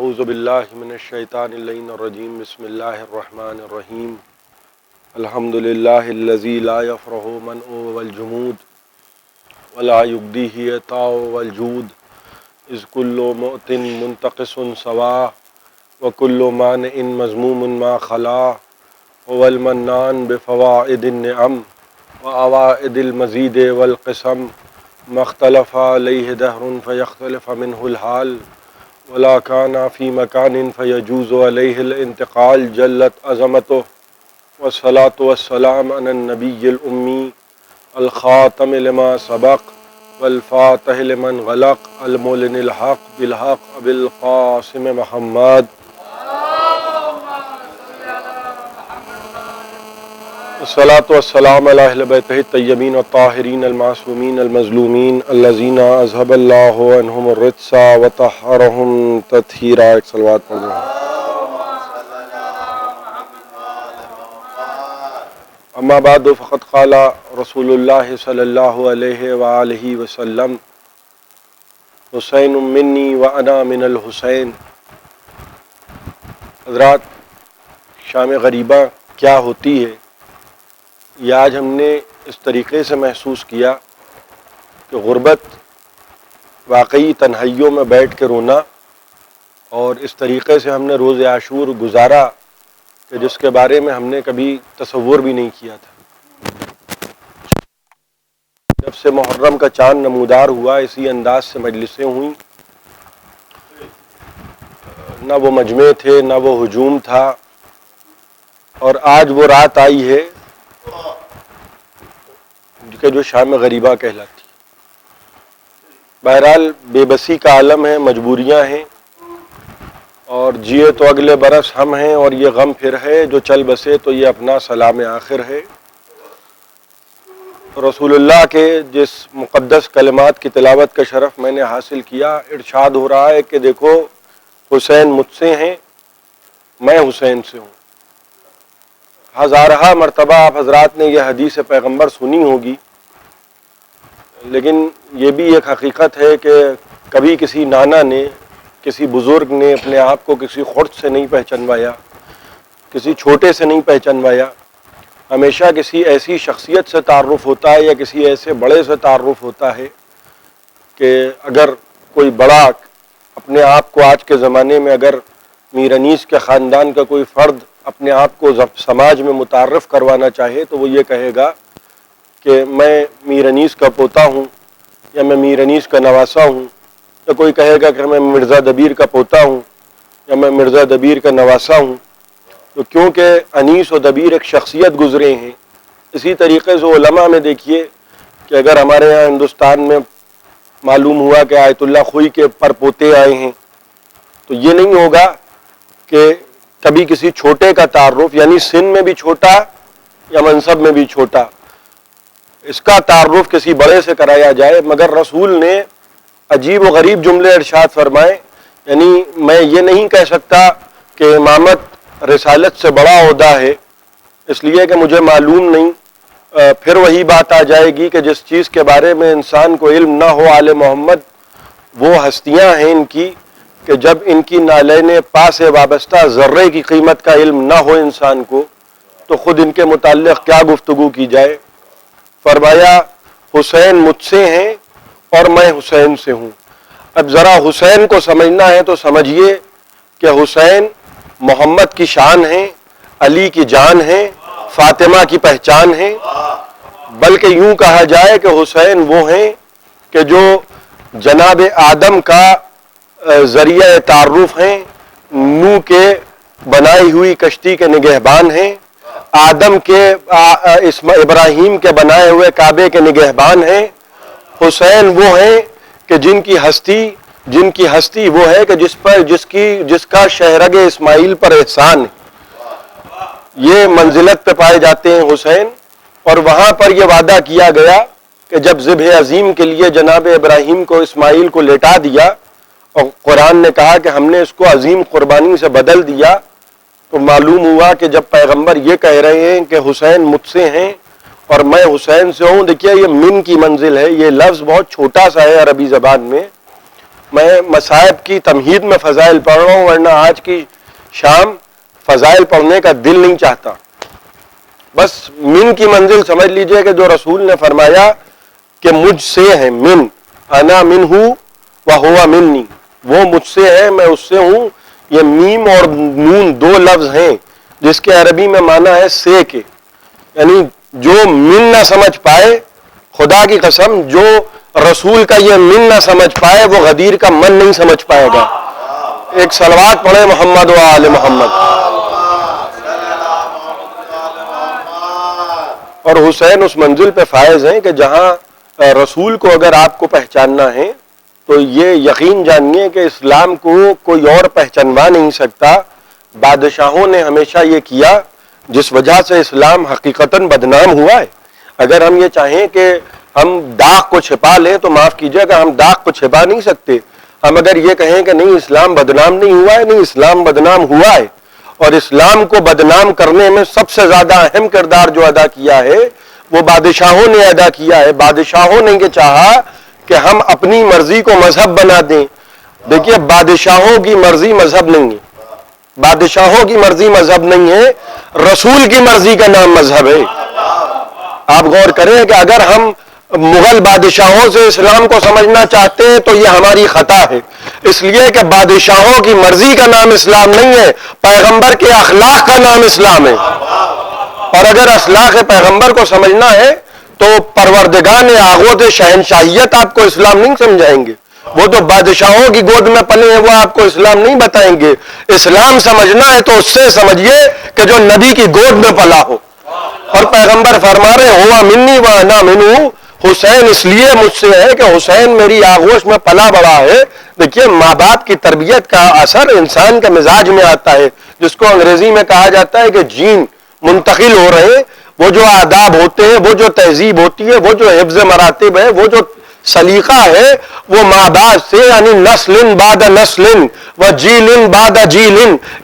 اعوذ باللہ من الشیطان اللعین الرجیم بسم اللہ الرحمن الرحیم الحمدللہ الذی لا یفرح منع والجمود ولا یبدیہ عطاء والجود اذ کل معط منتقص سوا وکل مانع مذموم ما خلا هو المنان بفوائد النعم وعوائد المزید والقسم ما اختلف علیہ دہر فیختلف منہ الحال ولا کان فی مکان فیجوز علیہ الانتقال جلت عظمتہ والصلاة والسلام علی النبی الامی الخاتم لما سبق والفاتح لمن غلق المعلن الحق بالحق ابی القاسم محمد الصلاة والسلام علی اہل بیتہ الطیبین الطاہرین المعصومین المظلومین الذین اذهب اللہ عنہم الرجس وطہرہم تطہیرا. ایک صلوات پڑھ لیں. اما بعد فقد قال رسول اللہ صلی اللہ علیہ وآلہ وسلم حسین منی وانا من الحسین. حضرات، شام غریبہ کیا ہوتی ہے یہ آج ہم نے اس طریقے سے محسوس کیا کہ غربت واقعی تنہائیوں میں بیٹھ کے رونا، اور اس طریقے سے ہم نے روز عاشور گزارا کہ جس کے بارے میں ہم نے کبھی تصور بھی نہیں کیا تھا. جب سے محرم کا چاند نمودار ہوا اسی انداز سے مجلسیں ہوئیں، نہ وہ مجمع تھے نہ وہ ہجوم تھا، اور آج وہ رات آئی ہے کہ جو شام غریبہ کہلاتی. بہرحال بے بسی کا عالم ہے، مجبوریاں ہیں، اور جیے تو اگلے برس ہم ہیں اور یہ غم پھر ہے، جو چل بسے تو یہ اپنا سلام آخر ہے. رسول اللہ کے جس مقدس کلمات کی تلاوت کا شرف میں نے حاصل کیا، ارشاد ہو رہا ہے کہ دیکھو حسین مجھ سے ہیں، میں حسین سے ہوں. ہزارہ مرتبہ آپ حضرات نے یہ حدیث پیغمبر سنی ہوگی، لیکن یہ بھی ایک حقیقت ہے کہ کبھی کسی نانا نے، کسی بزرگ نے اپنے آپ کو کسی خرد سے نہیں پہچانوایا، کسی چھوٹے سے نہیں پہچانوایا. ہمیشہ کسی ایسی شخصیت سے تعارف ہوتا ہے یا کسی ایسے بڑے سے تعارف ہوتا ہے کہ اگر کوئی بڑا اپنے آپ کو آج کے زمانے میں، اگر میر انیس کے خاندان کا کوئی فرد اپنے آپ کو سماج میں متعارف کروانا چاہے تو وہ یہ کہے گا کہ میں میر انیس کا پوتا ہوں، یا میں میر انیس کا نواسا ہوں، یا کوئی کہے گا کہ میں مرزا دبیر کا پوتا ہوں یا میں مرزا دبیر کا نواسا ہوں. تو کیونکہ انیس و دبیر ایک شخصیت گزرے ہیں، اسی طریقے سے علماء میں دیکھیے کہ اگر ہمارے یہاں ہندوستان میں معلوم ہوا کہ آیت اللہ خوئی کے پر پوتے آئے ہیں، تو یہ نہیں ہوگا کہ کبھی کسی چھوٹے کا تعارف، یعنی سن میں بھی چھوٹا یا منصب میں بھی چھوٹا، اس کا تعارف کسی بڑے سے کرایا جائے. مگر رسول نے عجیب و غریب جملے ارشاد فرمائے. یعنی میں یہ نہیں کہہ سکتا کہ امامت رسالت سے بڑا عہدہ ہے اس لیے کہ مجھے معلوم نہیں. پھر وہی بات آ جائے گی کہ جس چیز کے بارے میں انسان کو علم نہ ہو آل محمد، وہ ہستیاں ہیں ان کی کہ جب ان کی نالین پا سے وابستہ ذرے کی قیمت کا علم نہ ہو انسان کو تو خود ان کے متعلق کیا گفتگو کی جائے. فرمایا حسین مجھ سے ہیں اور میں حسین سے ہوں. اب ذرا حسین کو سمجھنا ہے تو سمجھیے کہ حسین محمد کی شان ہیں، علی کی جان ہیں، فاطمہ کی پہچان ہیں. بلکہ یوں کہا جائے کہ حسین وہ ہیں کہ جو جناب آدم کا ذریعہ تعارف ہیں، نوح کے بنائی ہوئی کشتی کے نگہبان ہیں، آدم کے ابراہیم کے بنائے ہوئے کعبے کے نگہبان ہیں. حسین وہ ہیں کہ جن کی ہستی وہ ہے کہ جس کا شہرگ اسماعیل پر احسان ہے. یہ منزلت پہ پائے جاتے ہیں حسین. اور وہاں پر یہ وعدہ کیا گیا کہ جب ذبح عظیم کے لیے جناب ابراہیم کو اسماعیل کو لٹا دیا اور قرآن نے کہا کہ ہم نے اس کو عظیم قربانی سے بدل دیا، تو معلوم ہوا کہ جب پیغمبر یہ کہہ رہے ہیں کہ حسین مجھ سے ہیں اور میں حسین سے ہوں، دیکھیے یہ من کی منزل ہے، یہ لفظ بہت چھوٹا سا ہے عربی زبان میں، میں مصائب کی تمہید میں فضائل پڑھ رہا ہوں، ورنہ آج کی شام فضائل پڑھنے کا دل نہیں چاہتا. بس من کی منزل سمجھ لیجئے کہ جو رسول نے فرمایا کہ مجھ سے ہے، من انا من ہوں و ہوا منی، وہ مجھ سے ہے میں اس سے ہوں. یہ میم اور نون دو لفظ ہیں جس کے عربی میں معنی ہے سے کے، یعنی جو من نہ سمجھ پائے، خدا کی قسم جو رسول کا یہ من نہ سمجھ پائے وہ غدیر کا من نہیں سمجھ پائے گا. ایک صلوات پڑھے محمد و آل محمد. اور حسین اس منزل پہ فائز ہیں کہ جہاں رسول کو اگر آپ کو پہچاننا ہے تو یہ یقین جانیے کہ اسلام کو کوئی اور پہچانوا نہیں سکتا. بادشاہوں نے ہمیشہ یہ کیا جس وجہ سے اسلام حقیقتاً بدنام ہوا ہے. اگر ہم یہ چاہیں کہ ہم داغ کو چھپا لیں تو معاف کیجیے گا، ہم داغ کو چھپا نہیں سکتے. ہم اگر یہ کہیں کہ نہیں اسلام بدنام نہیں ہوا ہے، نہیں اسلام بدنام ہوا ہے. اور اسلام کو بدنام کرنے میں سب سے زیادہ اہم کردار جو ادا کیا ہے وہ بادشاہوں نے ادا کیا ہے. بادشاہوں نے یہ چاہا کہ ہم اپنی مرضی کو مذہب بنا دیں. دیکھیے بادشاہوں کی مرضی مذہب نہیں ہے، بادشاہوں کی مرضی مذہب نہیں ہے، رسول کی مرضی کا نام مذہب ہے. آپ غور کریں کہ اگر ہم مغل بادشاہوں سے اسلام کو سمجھنا چاہتے ہیں تو یہ ہماری خطا ہے، اس لیے کہ بادشاہوں کی مرضی کا نام اسلام نہیں ہے، پیغمبر کے اخلاق کا نام اسلام ہے. اور اگر اخلاق پیغمبر کو سمجھنا ہے تو پروردگان آغوت شہنشاہیت آپ کو اسلام نہیں سمجھائیں گے. وہ تو بادشاہوں کی گود میں پلے ہیں، وہ آپ کو اسلام نہیں بتائیں گے. اسلام سمجھنا ہے تو اس سے سمجھیے کہ جو نبی کی گود میں پلا ہو. اور پیغمبر فرما رہے ہوا منی و انا منہ، حسین اس لیے مجھ سے ہے کہ حسین میری آغوش میں پلا بڑا ہے. دیکھیے ماں باپ کی تربیت کا اثر انسان کے مزاج میں آتا ہے، جس کو انگریزی میں کہا جاتا ہے کہ جین منتقل ہو رہے ہیں. وہ جو آداب ہوتے ہیں، وہ جو تہذیب ہوتی ہے، وہ جو حفظ مراتب ہے، وہ جو سلیقہ ہے، وہ ماں باپ سے یعنی نسل بعد نسل و جیل بعد جیل،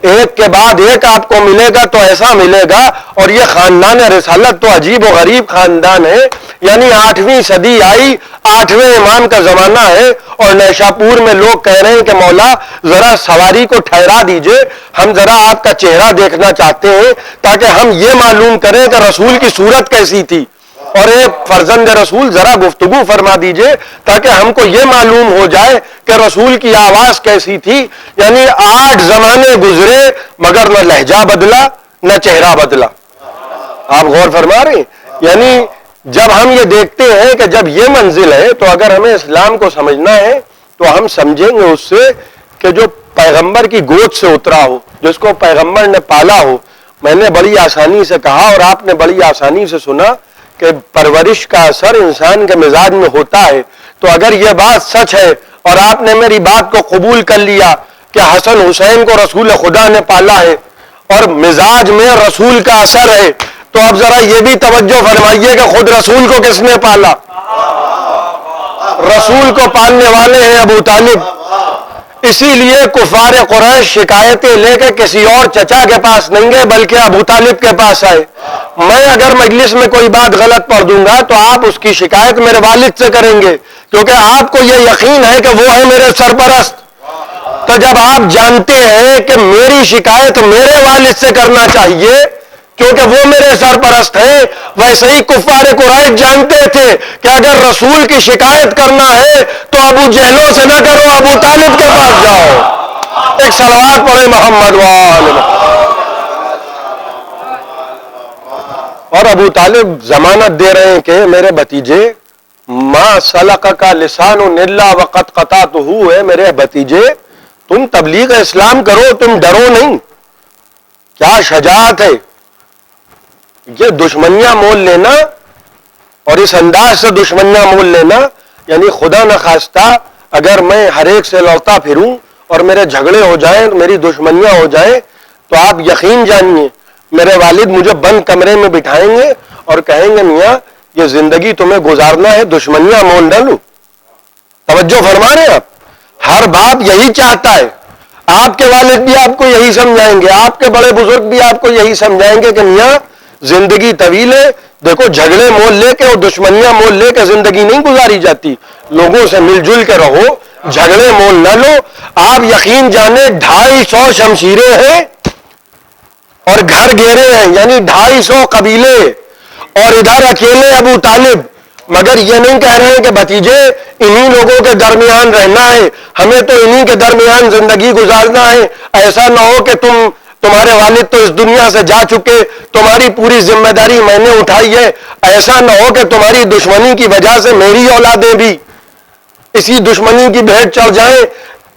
ایک کے بعد ایک آپ کو ملے گا تو ایسا ملے گا. اور یہ خاندان رسالت تو عجیب و غریب خاندان ہے، یعنی 8ویں صدی آئی، 8ویں امام کا زمانہ ہے اور نیشاپور میں لوگ کہہ رہے ہیں کہ مولا ذرا سواری کو ٹھہرا دیجئے، ہم ذرا آپ کا چہرہ دیکھنا چاہتے ہیں تاکہ ہم یہ معلوم کریں کہ رسول کی صورت کیسی تھی. اور ایک فرزند رسول ذرا گفتگو فرما دیجئے تاکہ ہم کو یہ معلوم ہو جائے کہ رسول کی آواز کیسی تھی. یعنی 8 زمانے گزرے مگر نہ لہجہ بدلا نہ چہرہ بدلا. آپ غور فرما رہے ہیں؟ یعنی جب ہم یہ دیکھتے ہیں کہ جب یہ منزل ہے تو اگر ہمیں اسلام کو سمجھنا ہے تو ہم سمجھیں گے اس سے کہ جو پیغمبر کی گود سے اترا ہو، جس کو پیغمبر نے پالا ہو. میں نے بڑی آسانی سے کہا اور آپ نے بڑی آسانی سے سنا کہ پرورش کا اثر انسان کے مزاج میں ہوتا ہے. تو اگر یہ بات سچ ہے اور آپ نے میری بات کو قبول کر لیا کہ حسن حسین کو رسول خدا نے پالا ہے اور مزاج میں رسول کا اثر ہے، تو اب ذرا یہ بھی توجہ فرمائیے کہ خود رسول کو کس نے پالا. رسول کو پالنے والے ہیں ابو طالب. اسی لیے کفار قریش شکایتیں لے کے کسی اور چچا کے پاس نہیں گئے بلکہ ابو طالب کے پاس آئے. میں اگر مجلس میں کوئی بات غلط پڑھ دوں گا تو آپ اس کی شکایت میرے والد سے کریں گے، کیونکہ آپ کو یہ یقین ہے کہ وہ ہے میرے سرپرست. تو جب آپ جانتے ہیں کہ میری شکایت میرے والد سے کرنا چاہیے کیونکہ وہ میرے سرپرست ہیں، ویسے ہی کفار قریش جانتے تھے کہ اگر رسول کی شکایت کرنا ہے تو ابو جہلوں سے نہ کرو، ابو طالب کے پاس جاؤ. ایک صلوات پڑھے محمد وآل محمد. اور ابو طالب ضمانت دے رہے ہیں کہ میرے بھتیجے ما سلکک لسان الا وقد قطعتہ، ہے میرے بھتیجے تم تبلیغ اسلام کرو، تم ڈرو نہیں. کیا شجاعت ہے یہ دشمنیاں مول لینا اور اس انداز سے دشمنیاں مول لینا. یعنی خدا نہ خواستہ اگر میں ہر ایک سے لڑتا پھروں اور میرے جھگڑے ہو جائیں، میری دشمنیاں ہو جائیں، تو آپ یقین جانیے میرے والد مجھے بند کمرے میں بٹھائیں گے اور کہیں گے میاں یہ زندگی تمہیں گزارنا ہے، دشمنیاں مول نہ لو. توجہ فرما رہے ہیں آپ؟ ہر باپ یہی چاہتا ہے. آپ کے والد بھی آپ کو یہی سمجھائیں گے، آپ کے بڑے بزرگ بھی آپ کو یہی سمجھائیں گے کہ میاں زندگی طویل ہے، دیکھو جھگڑے مول لے کے اور دشمنیاں مول لے کے زندگی نہیں گزاری جاتی. لوگوں سے مل جل کے رہو، جھگڑے مول نہ لو. آپ یقین جانے 250 شمشیریں ہیں اور گھر گھیرے ہیں, یعنی 250 قبیلے, اور ادھر اکیلے ابو طالب. مگر یہ نہیں کہہ رہے ہیں کہ بھتیجے انہی لوگوں کے درمیان رہنا ہے, ہمیں تو انہی کے درمیان زندگی گزارنا ہے. ایسا نہ ہو کہ تمہارے والد تو اس دنیا سے جا چکے, تمہاری پوری ذمہ داری میں نے اٹھائی ہے. ایسا نہ ہو کہ تمہاری دشمنی کی وجہ سے میری اولادیں بھی اسی دشمنی کی بھیٹ چڑھ جائیں.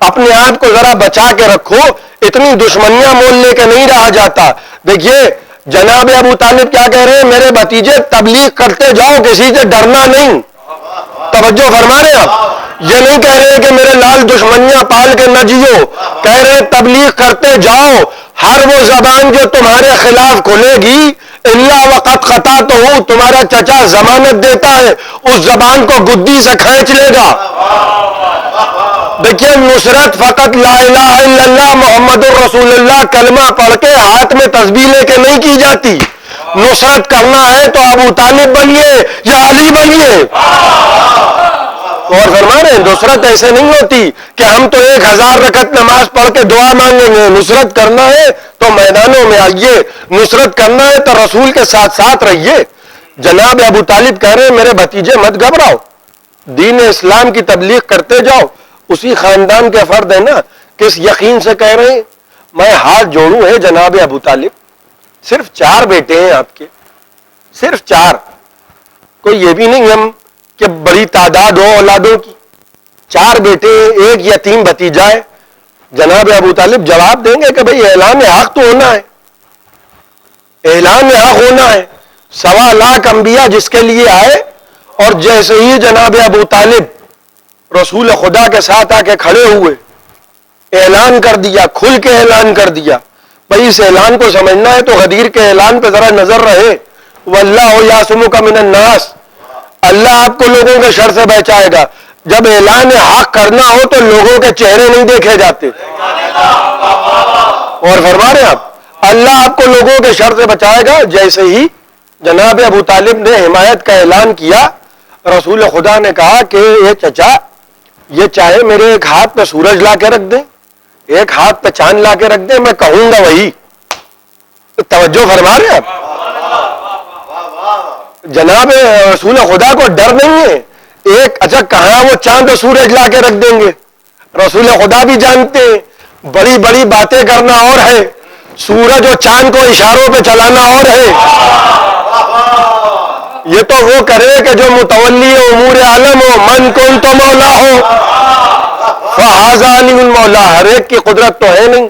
اپنے آپ کو ذرا بچا کے رکھو, اتنی دشمنیاں مول لے کے نہیں رہا جاتا. دیکھیے جناب ابو طالب کیا کہہ رہے ہیں, میرے بھتیجے تبلیغ کرتے جاؤ, کسی سے ڈرنا نہیں. توجہ فرما رہے آپ, یہ نہیں کہہ رہے کہ میرے لال دشمنیاں پال کے نہ جیو, کہہ رہے تبلیغ کرتے جاؤ. ہر وہ زبان جو تمہارے خلاف کھلے گی, اللہ وقت خطا تو ہوں, تمہارا چچا ضمانت دیتا ہے اس زبان کو گدی سے کھینچ لے گا. دیکھیے نصرت فقط لا الہ الا اللہ محمد الرسول اللہ کلمہ پڑھ کے ہاتھ میں تسبیح لے کے نہیں کی جاتی. نصرت کرنا ہے تو ابو طالب بنیے یا علی بنیے. اور فرما رہے ہیں نصرت ایسے نہیں ہوتی کہ ہم تو 1000 رکعت نماز پڑھ کے دعا مانگیں گے. نصرت کرنا ہے تو میدانوں میں آئیے, نصرت کرنا ہے تو رسول کے ساتھ ساتھ رہیے. جناب ابو طالب کہہ رہے ہیں میرے بھتیجے مت گھبراؤ, دین اسلام کی تبلیغ کرتے جاؤ. اسی خاندان کے فرد ہیں نا, کس یقین سے کہہ رہے ہیں. میں ہاتھ جوڑوں ہے جناب ابو طالب, صرف 4 بیٹے ہیں آپ کے, صرف 4. کوئی یہ بھی نہیں ہم کہ بڑی تعداد ہو اولادوں کی. 4 بیٹے, ایک یتیم بھتیجا ہے. جناب ابو طالب جواب دیں گے کہ بھئی اعلان حق تو ہونا ہے, اعلان حق ہونا ہے. 1.25 لاکھ انبیاء جس کے لیے آئے, اور جیسے ہی جناب ابو طالب رسول خدا کے ساتھ آ کے کھڑے ہوئے, اعلان کر دیا, کھل کے اعلان کر دیا. بھئی اس اعلان کو سمجھنا ہے تو غدیر کے اعلان پہ ذرا نظر رہے. واللہ یعصمک من الناس, اللہ آپ کو لوگوں کے شر سے بچائے گا. جب اعلان حق کرنا ہو تو لوگوں کے چہرے نہیں دیکھے جاتے. اور فرما رہے آپ, اللہ آپ کو لوگوں کے شر سے بچائے گا. جیسے ہی جناب ابو طالب نے حمایت کا اعلان کیا, رسول خدا نے کہا کہ اے چچا, یہ چاہے میرے ایک ہاتھ پہ سورج لا کے رکھ دیں, ایک ہاتھ پہ چاند لا کے رکھ دیں, میں کہوں گا وہی. توجہ فرما رہے آپ, جناب رسول خدا کو ڈر نہیں ہے. ایک اچھا کہاں وہ چاند و سورج لا کے رکھ دیں گے, رسول خدا بھی جانتے ہیں بڑی بڑی باتیں کرنا اور ہے, سورج اور چاند کو اشاروں پہ چلانا اور ہے. یہ تو وہ کرے کہ جو متولی امور عالم ہو, من کن تو مولا ہو فہذا علی المولا. ہر ایک کی قدرت تو ہے نہیں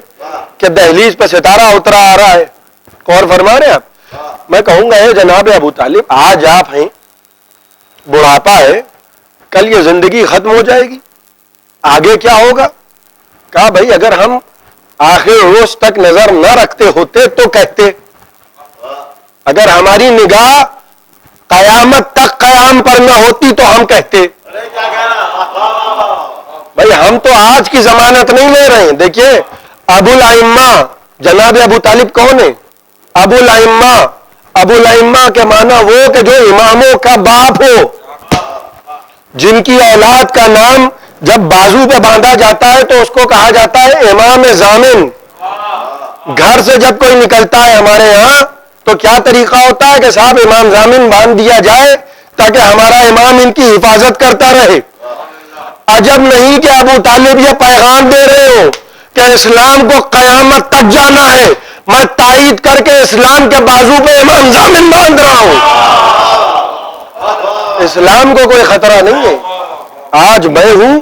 کہ دہلیز پہ ستارہ اترا آ رہا ہے. اور فرما رہے آپ, میں کہوں گا اے جناب ابو طالب, آج آپ ہیں, بڑھاپا ہے, کل یہ زندگی ختم ہو جائے گی, آگے کیا ہوگا. کہا بھائی اگر ہم آخر روز تک نظر نہ رکھتے ہوتے تو کہتے, اگر ہماری نگاہ قیامت تک قیام پر نہ ہوتی تو ہم کہتے. بھائی ہم تو آج کی ضمانت نہیں لے رہے ہیں. دیکھیے ابو الائمہ جناب ابو طالب کون ہے؟ ابو الائمہ, ابو الائمہ کے معنی وہ کہ جو اماموں کا باپ ہو, جن کی اولاد کا نام جب بازو پہ باندھا جاتا ہے تو اس کو کہا جاتا ہے امام ضامن. گھر سے جب کوئی نکلتا ہے ہمارے یہاں تو کیا طریقہ ہوتا ہے کہ صاحب امام ضامن باندھ دیا جائے تاکہ ہمارا امام ان کی حفاظت کرتا رہے. عجب نہیں کہ ابو طالب یہ پیغام دے رہے ہو کہ اسلام کو قیامت تک جانا ہے, میں تائید کر کے اسلام کے بازو پہ امام ضامن باندھ رہا ہوں. اسلام کو کوئی خطرہ نہیں ہے. آج میں ہوں,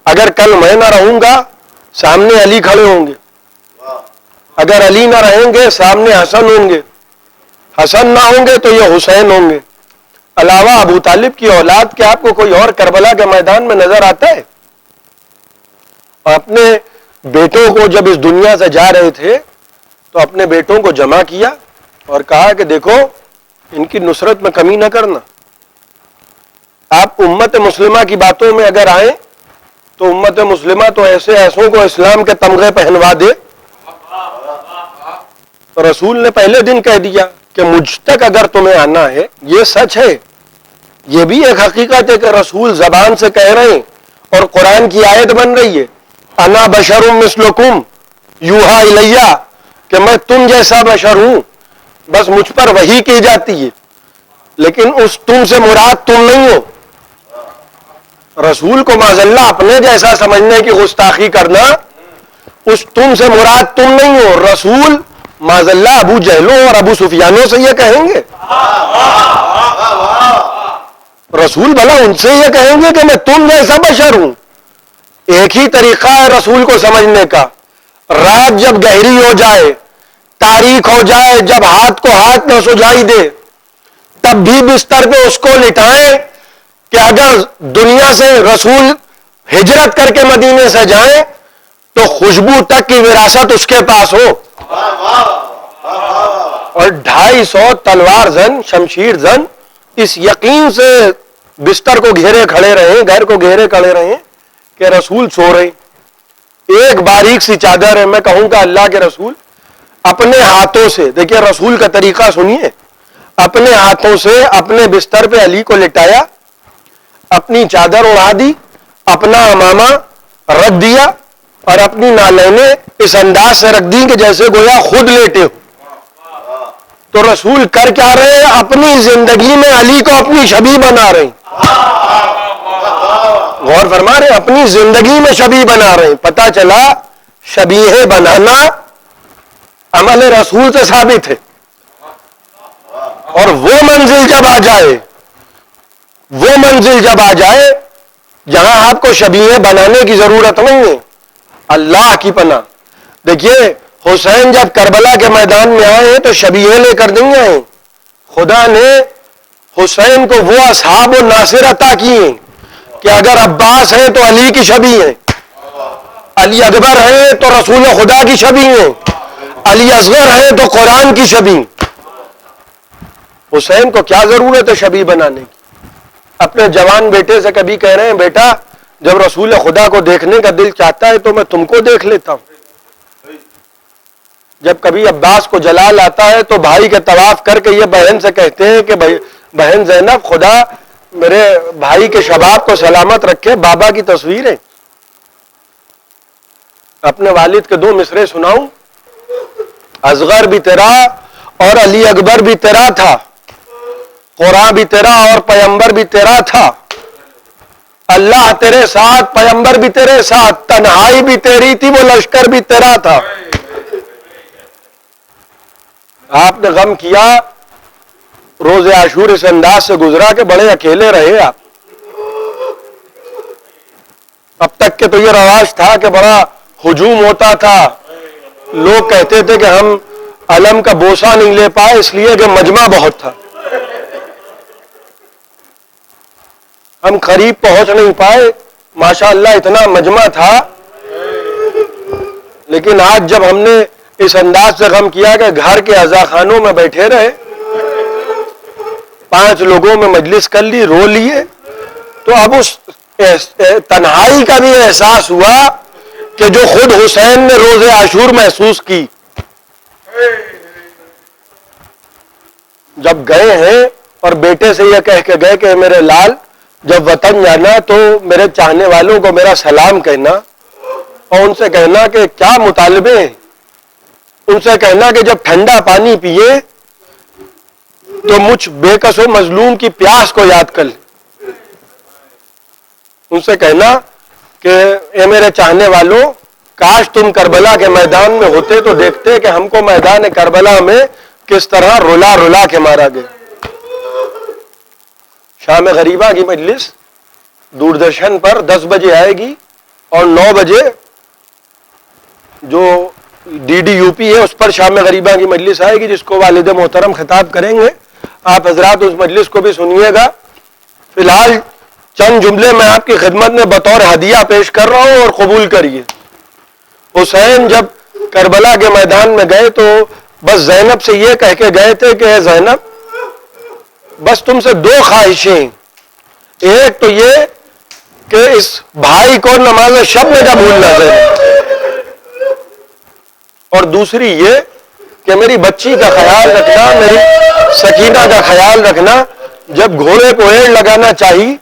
اگر کل میں نہ رہوں گا سامنے علی کھڑے ہوں گے, اگر علی نہ رہیں گے سامنے حسن ہوں گے, حسن نہ ہوں گے تو یہ حسین ہوں گے. علاوہ ابو طالب کی اولاد کے آپ کو کوئی اور کربلا کے میدان میں نظر آتا ہے؟ اپنے بیٹوں کو جب اس دنیا سے جا رہے تھے تو اپنے بیٹوں کو جمع کیا اور کہا کہ دیکھو ان کی نصرت میں کمی نہ کرنا. آپ امت مسلمہ کی باتوں میں اگر آئیں تو امت مسلمہ تو ایسے ایسوں کو اسلام کے تمغے پہنوا دے. رسول نے پہلے دن کہہ دیا کہ مجھ تک اگر تمہیں آنا ہے, یہ سچ ہے, یہ بھی ایک حقیقت ہے کہ رسول زبان سے کہہ رہے ہیں اور قرآن کی آیت بن رہی ہے انا بشر مثلکم یوحا الیہ کہ میں تم جیسا بشر ہوں، بس مجھ پر وحی کی جاتی ہے، لیکن اس تم سے مراد تم نہیں ہو۔ رسول کو معاذ اللہ اپنے جیسا سمجھنے کی گستاخی کرنا، اس تم سے مراد تم نہیں ہو۔ رسول معاذ اللہ ابو جہلوں اور ابو سفیانوں سے یہ کہیں گے؟ رسول بھلا ان سے یہ کہیں گے کہ میں تم جیسا بشر ہوں؟ ایک ہی طریقہ ہے رسول کو سمجھنے کا، رات جب گہری ہو جائے، تاریک ہو جائے، جب ہاتھ کو ہاتھ نہ سجائی دے، تب بھی بستر پہ اس کو لٹائیں کہ اگر دنیا سے رسول ہجرت کر کے مدینے سے جائیں تو خوشبو تک کی وراثت اس کے پاس ہو، اور 250 تلوار زن شمشیر زن اس یقین سے بستر کو گھیرے کھڑے رہیں، گھر کو گھیرے کھڑے رہیں کہ رسول سو رہے، ایک باریک سی چادر ہے۔ میں کہوں گا اللہ کے رسول اپنے ہاتھوں سے، دیکھیے رسول کا طریقہ سنیے، اپنے ہاتھوں سے اپنے بستر پہ علی کو لٹایا، اپنی چادر اڑا دی، اپنا امامہ رکھ دیا، اور اپنی نالینیں اس انداز سے رکھ دی کہ جیسے گویا خود لیٹے ہو۔ تو رسول کر کیا رہے ہیں؟ اپنی زندگی میں علی کو اپنی شبیہ بنا رہے ہیں۔ غور فرما رہے ہیں، اپنی زندگی میں شبیہ بنا رہے ہیں۔ پتہ چلا شبیہ بنانا عمل رسول سے ثابت ہے، اور وہ منزل جب آ جائے جہاں آپ کو شبیہ بنانے کی ضرورت نہیں ہے، اللہ کی پناہ۔ دیکھیے حسین جب کربلا کے میدان میں آئے تو شبیہ لے کر نہیں آئے، خدا نے حسین کو وہ اصحاب و ناصر عطا کیے کہ اگر عباس ہے تو علی کی شبیہ ہے، علی اکبر ہے تو رسول خدا کی شبیہ ہے، علی اصغر ہے تو قرآن کی شبیہ۔ حسین کو کیا ضرورت ہے شبیہ بنانے کی؟ اپنے جوان بیٹے سے کبھی کہہ رہے ہیں بیٹا جب رسول خدا کو دیکھنے کا دل چاہتا ہے تو میں تم کو دیکھ لیتا ہوں۔ جب کبھی عباس کو جلال آتا ہے تو بھائی کے طواف کر کے یہ بہن سے کہتے ہیں کہ بہن زینب خدا میرے بھائی کے شباب کو سلامت رکھے، بابا کی تصویر ہے۔ اپنے والد کے 2 مصرے سناؤں، اصغر بھی تیرا اور علی اکبر بھی تیرا تھا، قرآن بھی تیرا اور پیمبر بھی تیرا تھا، اللہ تیرے ساتھ، پیمبر بھی تیرے ساتھ، تنہائی بھی تیری تھی، وہ لشکر بھی تیرا تھا۔ آپ نے غم کیا، روز عاشور اس انداز سے گزرا کہ بڑے اکیلے رہے آپ۔ اب تک کہ تو یہ رواج تھا کہ بڑا ہجوم ہوتا تھا، لوگ کہتے تھے کہ ہم علم کا بوسہ نہیں لے پائے اس لیے کہ مجمع بہت تھا، ہم قریب پہنچ نہیں پائے، ماشاءاللہ اتنا مجمع تھا۔ لیکن آج جب ہم نے اس انداز سے غم کیا کہ گھر کے عزاخانوں میں بیٹھے رہے، 5 لوگوں میں مجلس کر لی، رو لیے، تو اب اس تنہائی کا بھی احساس ہوا کہ جو خود حسین نے روز عاشور محسوس کی۔ جب گئے ہیں اور بیٹے سے یہ کہہ کے گئے کہ میرے لال جب وطن جانا تو میرے چاہنے والوں کو میرا سلام کہنا، اور ان سے کہنا کہ کیا مطالبے ہیں، ان سے کہنا کہ جب ٹھنڈا پانی پیے تو مجھ بے کس و مظلوم کی پیاس کو یاد کر لیں، ان سے کہنا کہ اے میرے چاہنے والوں کاش تم کربلا کے میدان میں ہوتے تو دیکھتے کہ ہم کو میدان کربلا میں کس طرح رلا رلا کے مارا گیا۔ شام غریبہ کی مجلس دوردرشن پر 10 بجے آئے گی، اور 9 بجے جو ڈی ڈی یو پی ہے اس پر شام غریبہ کی مجلس آئے گی، جس کو والد محترم خطاب کریں گے۔ آپ حضرات اس مجلس کو بھی سنیے گا۔ فی الحال چند جملے میں آپ کی خدمت میں بطور ہدیہ پیش کر رہا ہوں اور قبول کریے۔ حسین جب کربلا کے میدان میں گئے تو بس زینب سے یہ کہہ کے گئے تھے کہ اے زینب بس تم سے 2 خواہشیں ہیں، ایک تو یہ کہ اس بھائی کو نماز شب میں نہ بھولنا ہے، اور دوسری یہ کہ میری بچی کا خیال رکھنا، میری سکینہ کا خیال رکھنا، جب گھوڑے کو ایڑ لگانا چاہیے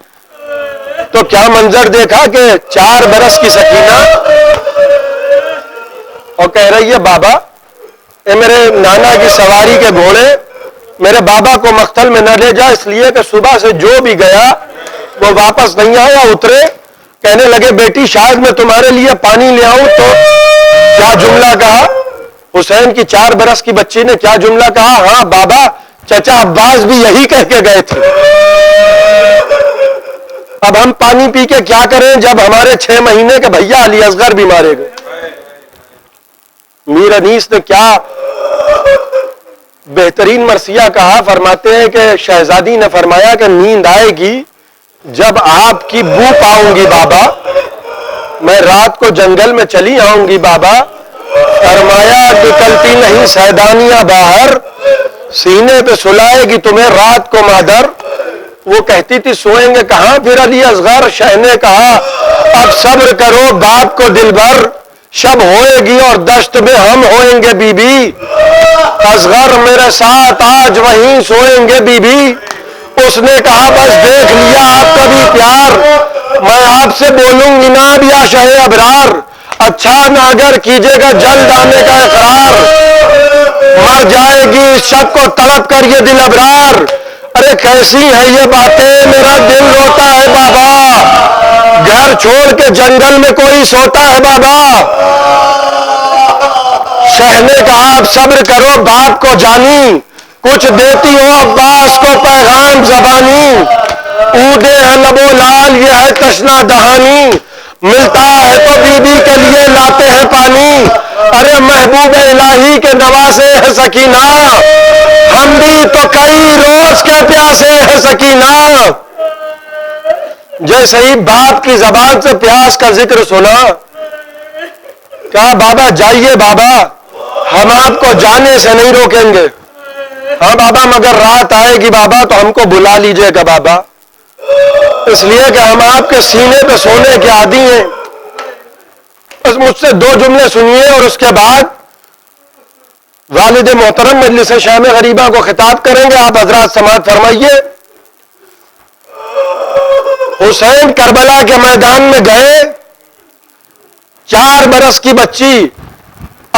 تو کیا منظر دیکھا کہ 4 برس کی سکینہ اور کہہ رہی ہے بابا اے میرے نانا کی سواری کے گھوڑے میرے بابا کو مقتل میں نہ لے جا، اس لیے کہ صبح سے جو بھی گیا وہ واپس نہیں آیا۔ اترے، کہنے لگے بیٹی شاید میں تمہارے لیے پانی لے آؤں، تو کیا جملہ کہا حسین کی 4 برس کی بچی نے؟ کیا جملہ کہا؟ ہاں بابا چچا عباس بھی یہی کہہ کے گئے تھے۔ اب ہم پانی پی کے کیا کریں جب ہمارے 6 مہینے کے بھیا علی اصغر بھی مارے گئے؟ میر انیس نے کیا بہترین مرثیہ کہا، فرماتے ہیں کہ شہزادی نے فرمایا کہ نیند آئے گی جب آپ کی بو پاؤں گی بابا، میں رات کو جنگل میں چلی آؤں گی بابا، فرمایا نکلتی نہیں سیدانیاں باہر، سینے پہ سلائے گی تمہیں رات کو مادر۔ وہ کہتی تھی سوئیں گے کہاں پھر علی اصغر؟ شہ نے کہا اب صبر کرو باپ کو دل بھر، شب ہوئے گی اور دشت میں ہم ہوئیں گے بی بی، اصغر میرے ساتھ آج وہیں سوئیں گے بی بی۔ اس نے کہا بس دیکھ لیا آپ کا بھی پیار، میں آپ سے بولوں گی نا اب یا شہ ابرار، اچھا نہ اگر کیجیے گا جلد آنے کا اقرار، مر جائے گی اس شب کو تڑپ کر یہ دل ابرار۔ ارے کیسی ہے یہ باتیں میرا دل روتا ہے بابا، گھر چھوڑ کے جنگل میں کوئی سوتا ہے بابا۔ شہ نے کہا اب صبر کرو باپ کو جانی، کچھ دیتی ہو عباس کو پیغام زبانی، اودے ہے لبو لال یہ ہے تشنا دہانی، ملتا ہے تو بی بی کے لیے لاتے ہیں پانی۔ ارے محبوب الہی کے نوازے ہے سکینہ، ہم بھی تو کئی روز کے پیاسے ہے سکینہ۔ جیسے ہی باپ کی زبان سے پیاس کا ذکر سنا، کہا بابا جائیے بابا، ہم آپ کو جانے سے نہیں روکیں گے۔ ہاں بابا مگر رات آئے گی بابا تو ہم کو بلا لیجئے گا بابا، اس لیے کہ ہم آپ کے سینے پہ سونے کے عادی ہیں۔ بس مجھ سے 2 جملے سنیے اور اس کے بعد والد محترم مجلس شام غریبہ کو خطاب کریں گے، آپ حضرات سماعت فرمائیے۔ حسین کربلا کے میدان میں گئے، 4 برس کی بچی،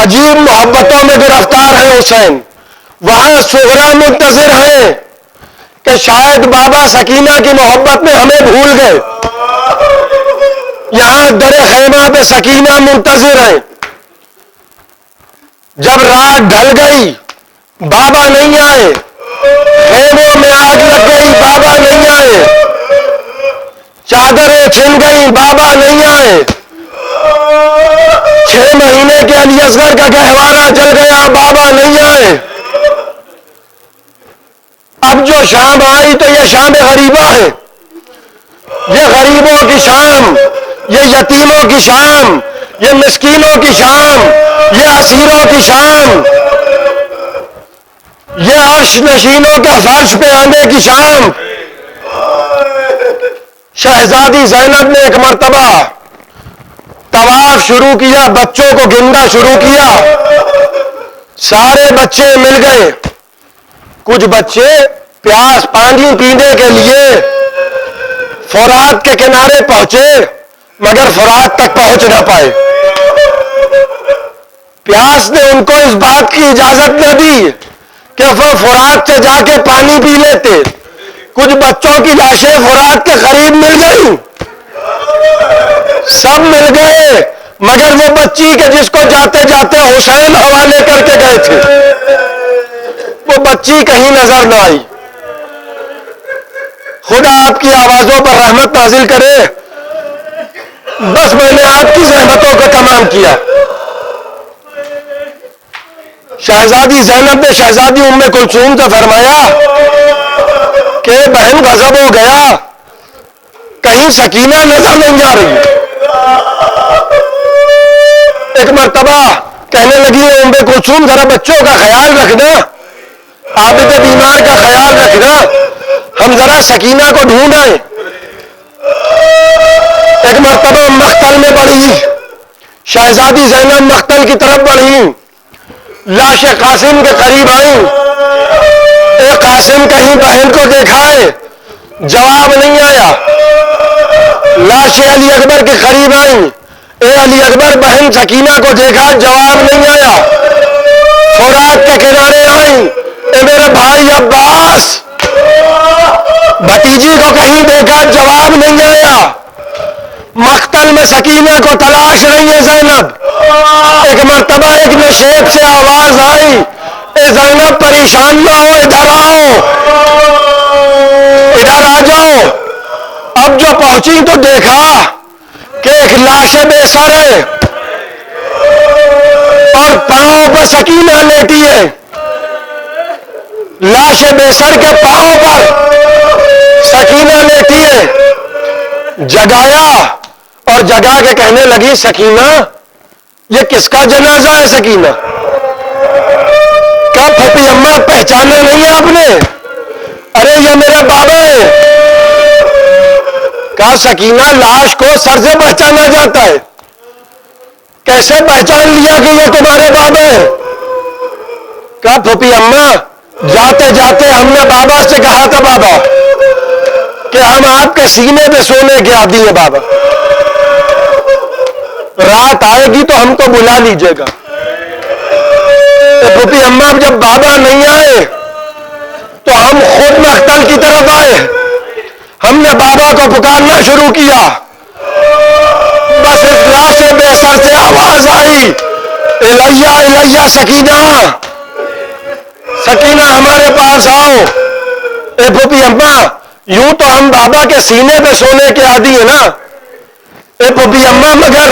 عجیب محبتوں میں گرفتار ہے حسین، وہاں صغرا منتظر ہیں کہ شاید بابا سکینہ کی محبت میں ہمیں بھول گئے، یہاں در خیمہ پہ سکینہ منتظر ہیں۔ جب رات ڈھل گئی بابا نہیں آئے، خیموں میں آگ لگ گئی بابا نہیں آئے، چادریں چھن گئی بابا نہیں آئے، 6 مہینے کے علی اصغر کا گہوارہ جل گیا بابا نہیں آئے۔ اب جو شام آئی تو یہ شام غریبہ ہے، یہ غریبوں کی شام، یہ یتیموں کی شام، یہ مسکینوں کی شام، یہ اسیروں کی شام، یہ عرش نشینوں کے فرش پہ آنے کی شام۔ شہزادی زینب نے ایک مرتبہ طواف شروع کیا، بچوں کو گننا شروع کیا، سارے بچے مل گئے، کچھ بچے پیاس پانی پینے کے لیے فرات کے کنارے پہنچے مگر فرات تک پہنچ نہ پائے، پیاس نے ان کو اس بات کی اجازت نہ دی کہ وہ فرات سے جا کے پانی پی لیتے، کچھ بچوں کی لاشیں فرات کے قریب مل گئی، سب مل گئے مگر وہ بچی کے جس کو جاتے جاتے حسین حوالے کر کے گئے تھے، وہ بچی کہیں نظر نہ آئی۔ خدا آپ کی آوازوں پر رحمت نازل کرے، بس میں نے آپ کی زحمتوں کو تمام کیا۔ شہزادی زینب نے شہزادی ام کلثوم سے فرمایا کہ بہن غضب ہو گیا، کہیں سکینہ نظر نہیں جا رہی۔ ایک مرتبہ کہنے لگی ام کلثوم ذرا بچوں کا خیال رکھنا، عابد بیمار کا خیال رکھنا، ہم ذرا سکینہ کو ڈھونڈ آئے۔ ایک مرتبہ مقتل میں بڑھی، شہزادی زینب مقتل کی طرف بڑھی، لاش قاسم کے قریب آئیں، اے قاسم کہیں بہن کو دیکھا ہے؟ جواب نہیں آیا۔ لاش علی اکبر کے قریب آئی، اے علی اکبر، بہن سکینہ کو دیکھا، جواب نہیں آیا۔ فرات کے کنارے آئی، اے میرے بھائی عباس، بھتیجی کو کہیں دیکھا، جواب نہیں آیا۔ مقتل میں سکینہ کو تلاش رہی ہے زینب۔ ایک مرتبہ ایک نشیب سے آواز آئی، اے زینب پریشان نہ ہو، ادھر آؤ، ادھر آ جاؤ۔ اب جو پہنچی تو دیکھا کہ ایک لاش بے سر ہے اور پاؤں پر سکینہ لیٹی ہے۔ لاش بے سر کے پاؤں پر سکینہ لیٹی ہے۔ جگایا اور جگا کے کہنے لگی، سکینہ یہ کس کا جنازہ ہے؟ سکینہ کیا پھوپھی اماں پہچانا نہیں ہے آپ نے؟ ارے یہ میرے بابا ہے۔ کہا سکینہ لاش کو سر سے پہچانا جاتا ہے، کیسے پہچان لیا کہ یہ تمہارے بابا ہے؟ کہا پھوپھی اماں جاتے جاتے ہم نے بابا سے کہا تھا بابا کہ ہم آپ کے سینے پہ سونے کے عادی ہیں بابا، رات آئے گی تو ہم کو بلا لیجیے گا۔ پھوپھی اماں جب بابا نہیں آئے تو ہم خود مقتل کی طرف آئے، ہم نے بابا کو پکارنا شروع کیا۔ بس اس لاش بے سر سے آواز آئی، الیہ الیہ سکینہ، سکینہ ہمارے پاس آؤ۔ اے پھوپھی اماں یوں تو ہم بابا کے سینے پہ سونے کے عادی ہیں نا۔ اے پھوپھی اماں مگر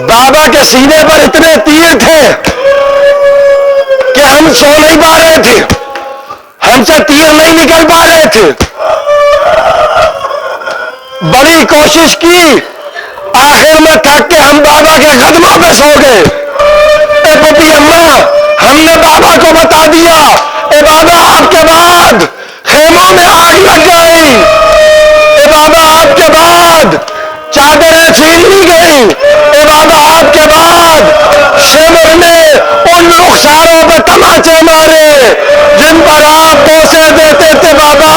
بابا کے سینے پر اتنے تیر تھے کہ ہم سو نہیں پا رہے تھے، ہم سے تیر نہیں نکل پا رہے تھے۔ بڑی کوشش کی، آخر میں تھک کے ہم بابا کے قدموں پہ سو گئے۔ اے پھوپھی اماں ہم نے بابا کو بتا دیا، اے بابا آپ کے بعد خیموں میں آگ لگ گئی، اے بابا آپ کے بعد چادریں چھین لی گئی، اے بابا آپ کے بعد شمر نے ان رخساروں پر تماچے مارے جن پر آپ بوسے دیتے تھے بابا،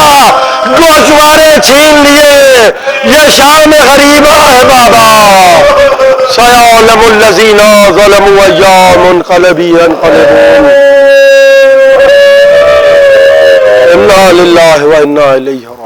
گوشوارے چھین لیے۔ یہ شام غریبہ ہے بابا۔ سیعلم الذین ظلموا أَيَّ منقلب ينقلبون۔ انا للہ و انا الیہ راجعون۔